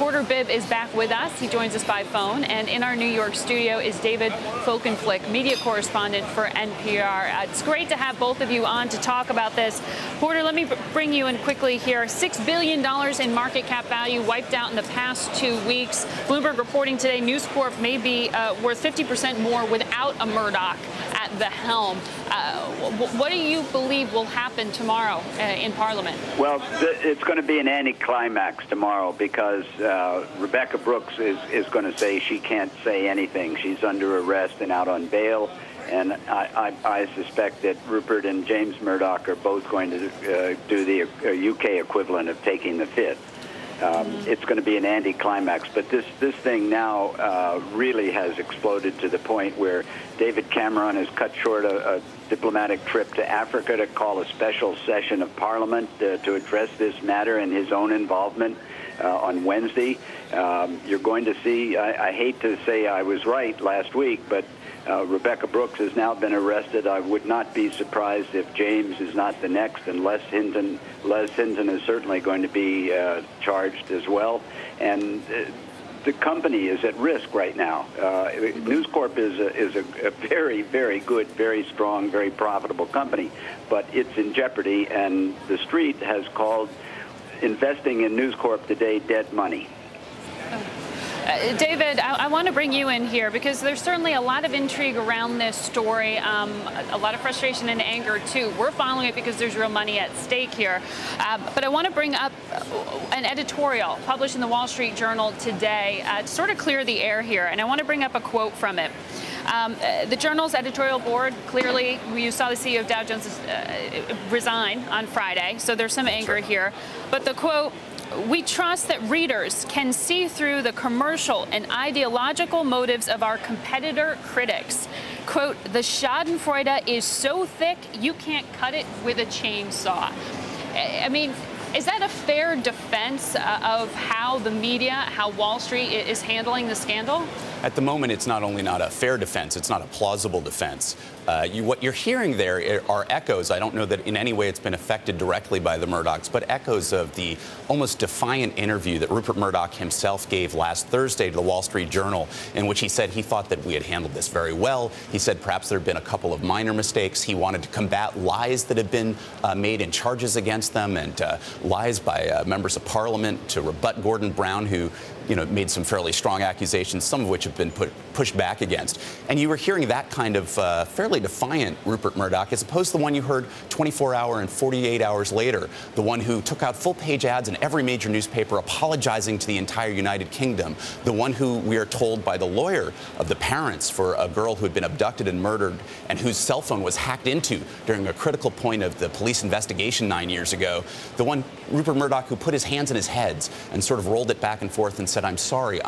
Reporter Bibb is back with us. He joins us by phone. And in our New York studio is David Folkenflik, media correspondent for NPR. It's great to have both of you on to talk about this. Porter, let me bring you in quickly here. $6 billion in market cap value wiped out in the past 2 weeks. Bloomberg reporting today News Corp may be worth 50% more without a Murdoch at the helm. What do you believe will happen tomorrow in Parliament? Well, it's going to be an anticlimax tomorrow because Rebecca Brooks is going to say she can't say anything. She's under arrest and out on bail. And I suspect that Rupert and James Murdoch are both going to do the UK equivalent of taking the fifth. It's going to be an anticlimax, but this thing now really has exploded to the point where David Cameron has cut short a diplomatic trip to Africa to call a special session of Parliament to address this matter and his own involvement on Wednesday. You're going to see, I hate to say I was right last week, but Rebecca Brooks has now been arrested. I would not be surprised if James is not the next, and Les Hinton is certainly going to be charged as well. And the company is at risk right now. News Corp is a very, very good, very strong, very profitable company, but it's in jeopardy, and the street has called investing in News Corp today dead money. David, I want to bring you in here because there's certainly a lot of intrigue around this story, a lot of frustration and anger, too. We're following it because there's real money at stake here. But I want to bring up an editorial published in the Wall Street Journal today to sort of clear the air here. And I want to bring up a quote from it. The Journal's editorial board, clearly, you saw the CEO of Dow Jones resign on Friday, so there's some anger here. But the quote, "We trust that readers can see through the commercial and ideological motives of our competitor critics." Quote, "The schadenfreude is so thick you can't cut it with a chainsaw." I mean, is that a fair defense of how the media, how Wall Street is handling the scandal? At the moment, it's not only not a fair defense, it's not a plausible defense. What you're hearing there are echoes. I don't know that in any way it's been affected directly by the Murdochs, but echoes of the almost defiant interview that Rupert Murdoch himself gave last Thursday to the Wall Street Journal, in which he said he thought that we had handled this very well. He said perhaps there had been a couple of minor mistakes. He wanted to combat lies that have been made in charges against them, and lies by members of Parliament to rebut Gordon Brown, who made some fairly strong accusations, some of which have been pushed back against. And you were hearing that kind of fairly defiant Rupert Murdoch, as opposed to the one you heard 24 hours and 48 hours later, the one who took out full-page ads in every major newspaper apologizing to the entire United Kingdom, the one who we are told by the lawyer of the parents for a girl who had been abducted and murdered and whose cell phone was hacked into during a critical point of the police investigation 9 years ago, the one Rupert Murdoch who put his hands in his heads and sort of rolled it back and forth and said, I'm sorry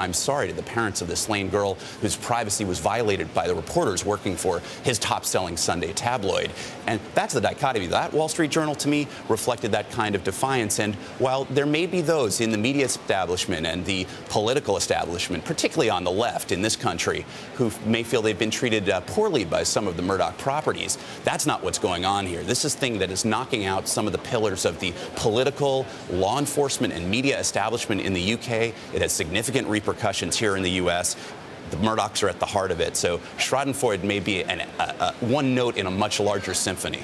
to the parents of the slain girl whose privacy was violated by the reporters working for his top-selling Sunday tabloid. And that's the dichotomy. That Wall Street Journal, to me, reflected that kind of defiance. And while there may be those in the media establishment and the political establishment, particularly on the left in this country, who may feel they've been treated poorly by some of the Murdoch properties, that's not what's going on here. This is a thing that is knocking out some of the pillars of the political, law enforcement, and media establishment in the UK. It has significant repercussions here in the U.S. The Murdochs are at the heart of it. So Schadenfreude may be one note in a much larger symphony.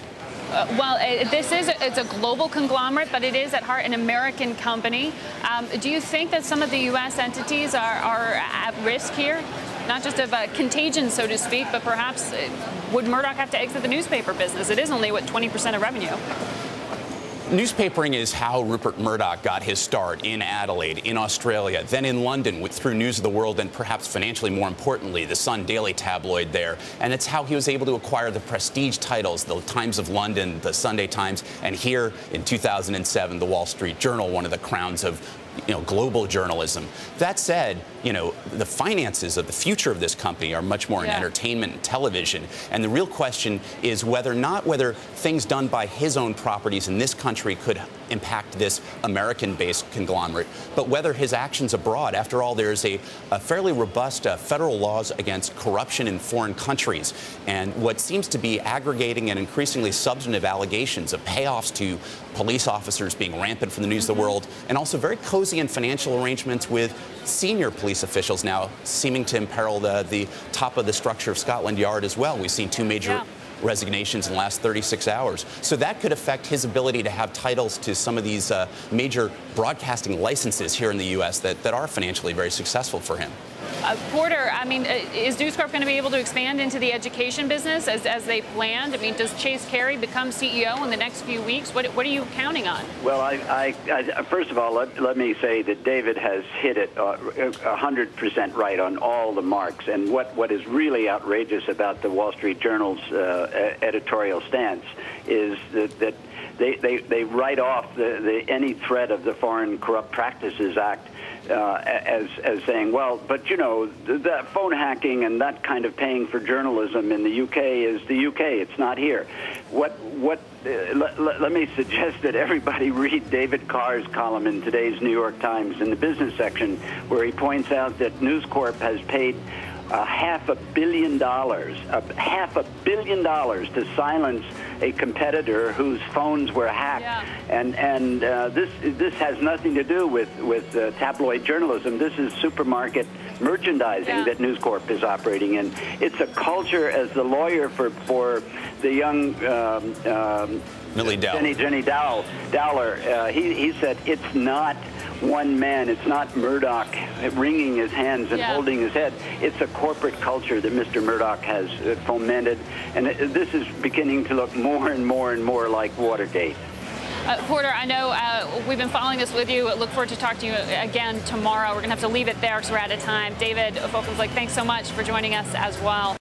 It's a global conglomerate, but it is at heart an American company. Do you think that some of the U.S. entities are at risk here? Not just of a contagion, so to speak, but perhaps would Murdoch have to exit the newspaper business? It is only, 20% of revenue? Newspapering is how Rupert Murdoch got his start in Adelaide, in Australia, then in London through News of the World, and perhaps financially more importantly, the Sun daily tabloid there. And it's how he was able to acquire the prestige titles, the Times of London, the Sunday Times, and here in 2007, the Wall Street Journal, one of the crowns of global journalism. That said, the finances of the future of this company are much more in entertainment and television. And the real question is whether things done by his own properties in this country could impact this American-based conglomerate, but whether his actions abroad. After all, there's a fairly robust federal laws against corruption in foreign countries. And what seems to be aggregating and increasingly substantive allegations of payoffs to police officers being rampant from the News of the World, and also very cozy and financial arrangements with senior police officials now, seeming to imperil the top of the structure of Scotland Yard as well. We've seen two major resignations in the last 36 hours. So that could affect his ability to have titles to some of these major broadcasting licenses here in the U.S. that are financially very successful for him. Porter, I mean, is News Corp going to be able to expand into the education business as they planned? I mean, does Chase Carey become CEO in the next few weeks? What are you counting on? Well, I first of all, let me say that David has hit it 100% right on all the marks. And what is really outrageous about the Wall Street Journal's editorial stance is that they write off any threat of the Foreign Corrupt Practices Act as saying, well, but you know, the phone hacking and that kind of paying for journalism in the UK is the UK. It's not here. Let me suggest that everybody read David Carr's column in today's New York Times in the business section, where he points out that News Corp has paid $500 million to silence a competitor whose phones were hacked. And this has nothing to do with tabloid journalism. This is supermarket merchandising that News Corp is operating in. It's a culture, as the lawyer for the young Jenny Dowler, he said, it's not one man. It's not Murdoch wringing his hands and holding his head. It's a corporate culture that Mr. Murdoch has fomented, and this is beginning to look more and more and more like Watergate. Porter, I know we've been following this with you. Look forward to talking to you again tomorrow. We're going to have to leave it there because we're out of time. David Folkenflik, thanks so much for joining us as well.